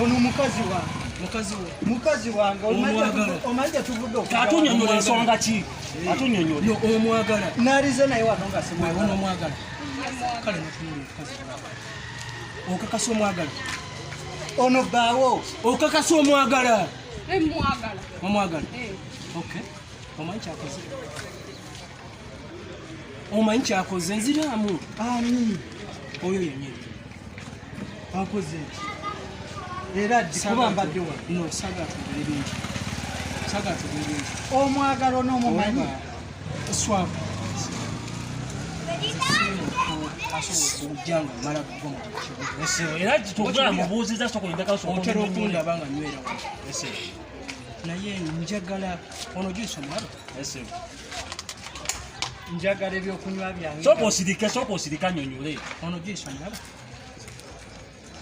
Ono mukazi wa. Mukazi wange omanja tuvudde okuva. Atunyonyola ensonga ki? Atunyonyola. Yo omwagala. Nalize naye wano nga simwagala. Ono omwagala. Kale natunula mukazi wange. Okakasa omwagala. Ono baawo. Okakasa omwagala. Mwagala. Omwagala. Okay. Omanyi kyakoze nziramu. Ani. Oyo yennyini. Akoze. Era dikuba mbadde wa. No, saga tubiri. Omwagala n'omumanyi. Swab. Asogojanga mala kugomo. Ese era kitogala mubuuziza soko ndaka soko. Otero okunda banga nywera. Ese. Naye njagala ono jiso mwalo. Ese. Njagala ebyokunywa byange. Soko osirika nyonyole. Ono jiso mwalo.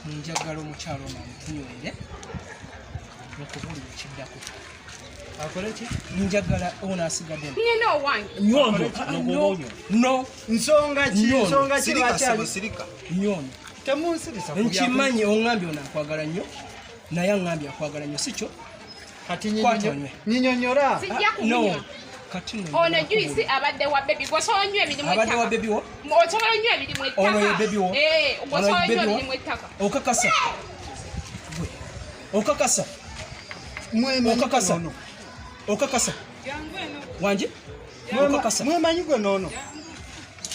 Njagala omukyalo namutunywere. Nokubuli kiddako. Akole ki? Njagala ono asigadde. Nyina owange. Nyondo. No. Nsonga ki? Sirika. Nyondo. Temunsirisa ku nkimanyi ongambye ono akwagala nnyo. Naye angambye akwagala nnyo sicho? Kati nyinyonyola. Sijja kunywa. No. Kati ono juice abadde wa baby gosobola nnyo ebirimu ettaka. Abadde wa baby wo? Osobola nnyo ebirimu ettaka. Ono ye baby wo? Osobola nnyo ebirimu ettaka. Okakasa. Okakasa. Okakasa. Okakasa. Wanje? Okakasa. Mwemanyi gwe nono.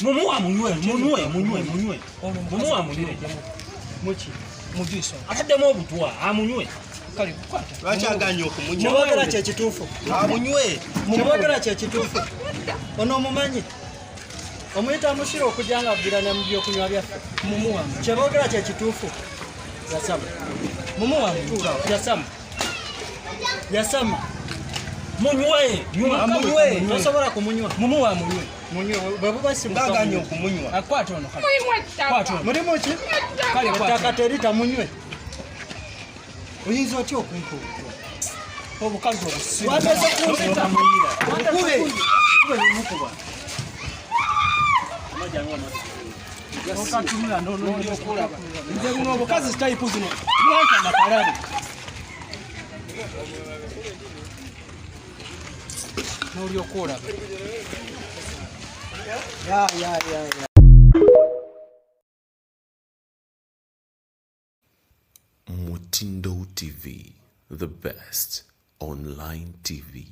Mumuwa munywe. Mumuwa munywe. Muki. Mujiso. Ataddemu obutwa amunywe. Kale kukwata. Lwaki aganya okumunywa? Kyebogera kye kituufu. Amunywe. Kyebogera kye kituufu. Ono omumanyi. Omuyita musiro okujanga agirana mu byokunywa byaffe. Mumuwa. Kyebogera kye kituufu. Yasama. Mumuwa. Yasama. Munywe. Munywe. Tosobola kumunywa. Mumuwa munywe. Munywe bwe buba simuka. Aganya okumunywa. Akwata ono kale. Mulimu ettaka. Kwata ono. Mulimu ki? Kale kwata. Ettaka terita munywe. Oyinza otya okunkuba? Obukazi obusiru. Wameze kumpita. Kube. Mukuba. Okatumira n'olyo okulaba. Nze buno obukazi type zino. Mwanka makalali. N'olyo okulaba. Ya. Mutindo TV, the best online TV.